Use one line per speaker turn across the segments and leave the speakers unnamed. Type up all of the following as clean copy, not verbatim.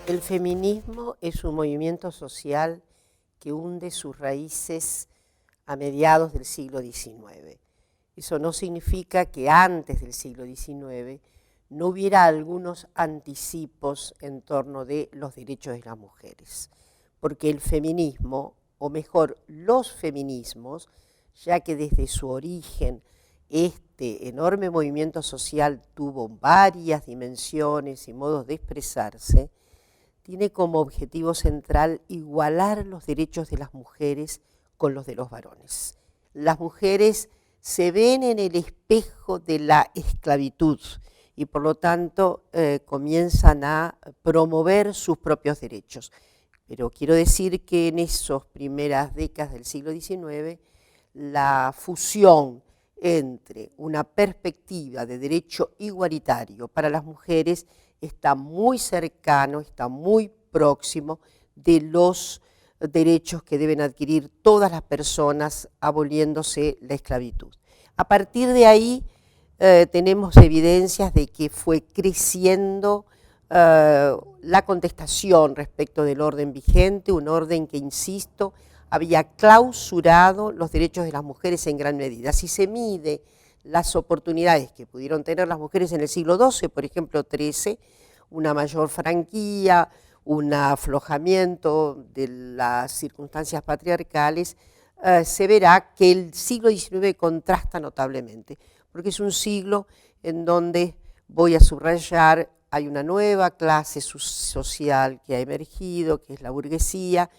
El feminismo es un movimiento social que hunde sus raíces a mediados del siglo XIX. Eso no significa que antes del siglo XIX no hubiera algunos anticipos en torno de los derechos de las mujeres, porque el feminismo, o mejor, los feminismos, ya que desde su origen este enorme movimiento social tuvo varias dimensiones y modos de expresarse, tiene como objetivo central igualar los derechos de las mujeres con los de los varones. Las mujeres se ven en el espejo de la esclavitud y por lo tanto comienzan a promover sus propios derechos. Pero quiero decir que en esas primeras décadas del siglo XIX, la fusión entre una perspectiva de derecho igualitario para las mujeres está muy cercano, está muy próximo de los derechos que deben adquirir todas las personas aboliéndose la esclavitud. A partir de ahí tenemos evidencias de que fue creciendo la contestación respecto del orden vigente, un orden que, insisto, había clausurado los derechos de las mujeres en gran medida. Si se mide las oportunidades que pudieron tener las mujeres en el siglo XII, por ejemplo XIII, una mayor franquía, un aflojamiento de las circunstancias patriarcales, se verá que el siglo XIX contrasta notablemente, porque es un siglo en donde, voy a subrayar, hay una nueva clase social que ha emergido, que es la burguesía,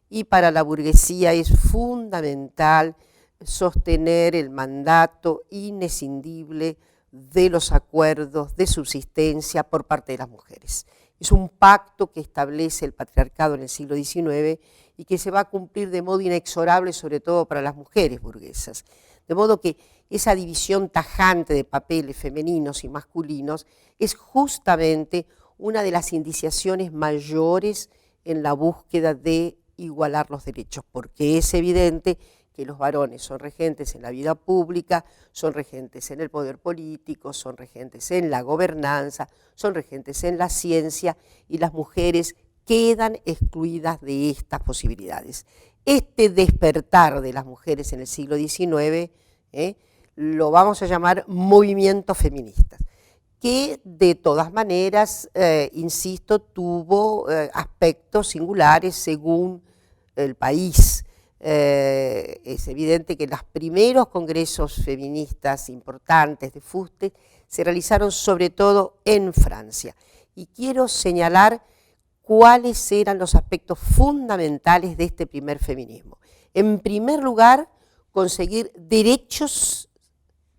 y para la burguesía es fundamental sostener el mandato inescindible de los acuerdos de subsistencia por parte de las mujeres. Es un pacto que establece el patriarcado en el siglo XIX y que se va a cumplir de modo inexorable, sobre todo para las mujeres burguesas. De modo que esa división tajante de papeles femeninos y masculinos es justamente una de las indiciaciones mayores en la búsqueda de igualar los derechos, porque es evidente que los varones son regentes en la vida pública, son regentes en el poder político, son regentes en la gobernanza, son regentes en la ciencia, y las mujeres quedan excluidas de estas posibilidades. Este despertar de las mujeres en el siglo XIX lo vamos a llamar movimientos feministas, que de todas maneras, insisto, tuvo aspectos singulares según el país. Es evidente que los primeros congresos feministas importantes de fuste se realizaron sobre todo en Francia. Y quiero señalar cuáles eran los aspectos fundamentales de este primer feminismo. En primer lugar, conseguir derechos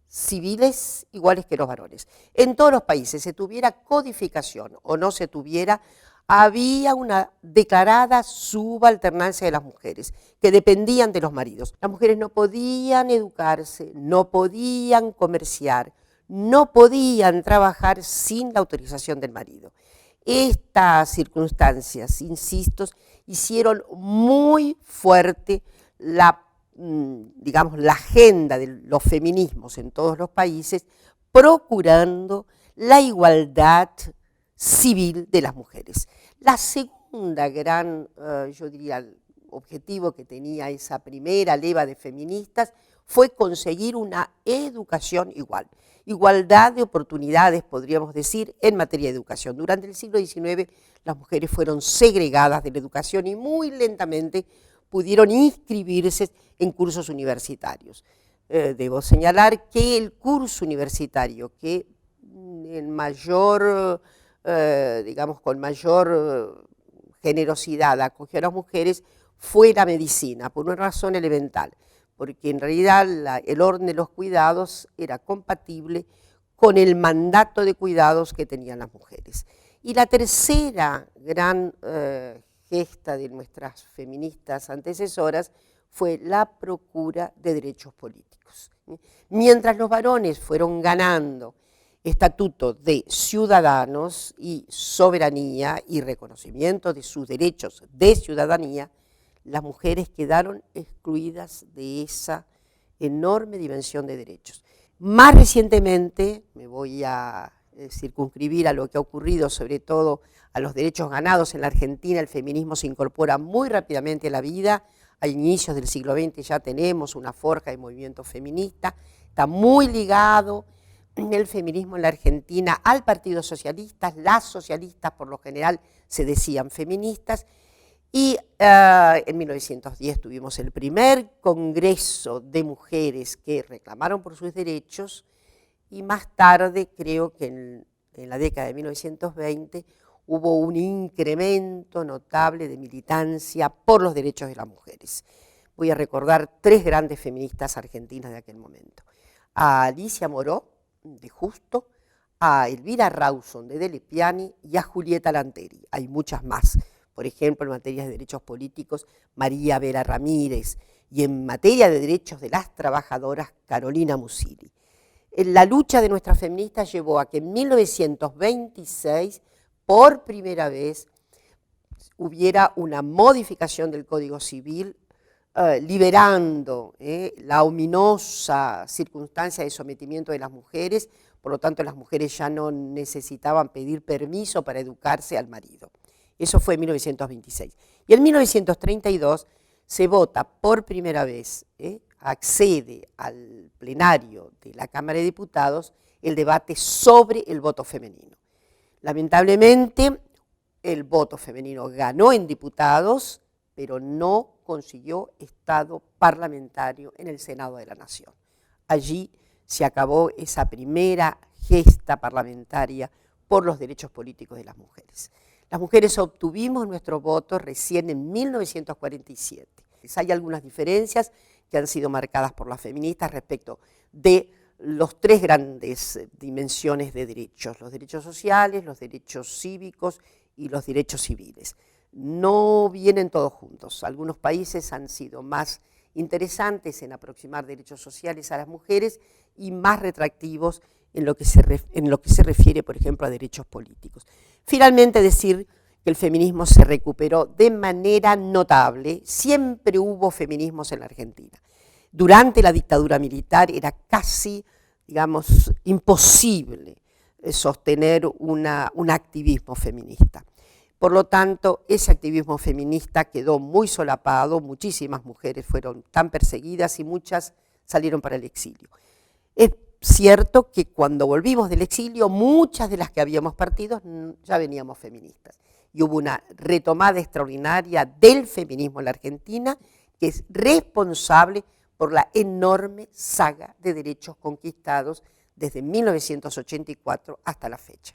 civiles iguales que los varones. En todos los países, se tuviera codificación o no se tuviera, había una declarada subalternancia de las mujeres, que dependían de los maridos. Las mujeres no podían educarse, no podían comerciar, no podían trabajar sin la autorización del marido. Estas circunstancias, insisto, hicieron muy fuerte la agenda de los feminismos en todos los países, procurando la igualdad civil de las mujeres. La segunda gran, yo diría, objetivo que tenía esa primera leva de feministas fue conseguir una educación igual. Igualdad de oportunidades, podríamos decir, en materia de educación. Durante el siglo XIX las mujeres fueron segregadas de la educación y muy lentamente pudieron inscribirse en cursos universitarios. Debo señalar que el curso universitario que en mayor, con mayor generosidad acogió a las mujeres fue la medicina, por una razón elemental, porque en realidad el orden de los cuidados era compatible con el mandato de cuidados que tenían las mujeres. Y la tercera gran gesta de nuestras feministas antecesoras fue la procura de derechos políticos. Mientras los varones fueron ganando estatuto de ciudadanos y soberanía y reconocimiento de sus derechos de ciudadanía, las mujeres quedaron excluidas de esa enorme dimensión de derechos. Más recientemente, me voy a circunscribir a lo que ha ocurrido, sobre todo a los derechos ganados en la Argentina, el feminismo se incorpora muy rápidamente a la vida. A inicios del siglo XX ya tenemos una forja de movimiento feminista, está muy ligado el feminismo en la Argentina al Partido Socialista. Las socialistas por lo general se decían feministas, y en 1910 tuvimos el primer congreso de mujeres que reclamaron por sus derechos, y más tarde, creo que en la década de 1920, hubo un incremento notable de militancia por los derechos de las mujeres. Voy a recordar 3 grandes feministas argentinas de aquel momento: a Alicia Moró, de Justo, a Elvira Rawson, de Delli Piani, y a Julieta Lanteri. Hay muchas más. Por ejemplo, en materia de derechos políticos, María Vera Ramírez, y en materia de derechos de las trabajadoras, Carolina Musili. La lucha de nuestras feministas llevó a que en 1926, por primera vez, hubiera una modificación del Código Civil, liberando la ominosa circunstancia de sometimiento de las mujeres. Por lo tanto, las mujeres ya no necesitaban pedir permiso para educarse al marido. Eso fue en 1926. Y en 1932 se vota por primera vez, accede al plenario de la Cámara de Diputados el debate sobre el voto femenino. Lamentablemente, el voto femenino ganó en diputados, pero no consiguió estado parlamentario en el Senado de la Nación. Allí se acabó esa primera gesta parlamentaria por los derechos políticos de las mujeres. Las mujeres obtuvimos nuestro voto recién en 1947. Hay algunas diferencias que han sido marcadas por las feministas respecto de los 3 grandes dimensiones de derechos: los derechos sociales, los derechos cívicos y los derechos civiles. No vienen todos juntos. Algunos países han sido más interesantes en aproximar derechos sociales a las mujeres y más retractivos en lo que se refiere, por ejemplo, a derechos políticos. Finalmente, decir que el feminismo se recuperó de manera notable. Siempre hubo feminismos en la Argentina. Durante la dictadura militar era casi, digamos, imposible sostener un activismo feminista. Por lo tanto, ese activismo feminista quedó muy solapado, muchísimas mujeres fueron tan perseguidas y muchas salieron para el exilio. Es cierto que cuando volvimos del exilio, muchas de las que habíamos partido ya veníamos feministas. Y hubo una retomada extraordinaria del feminismo en la Argentina, que es responsable por la enorme saga de derechos conquistados desde 1984 hasta la fecha.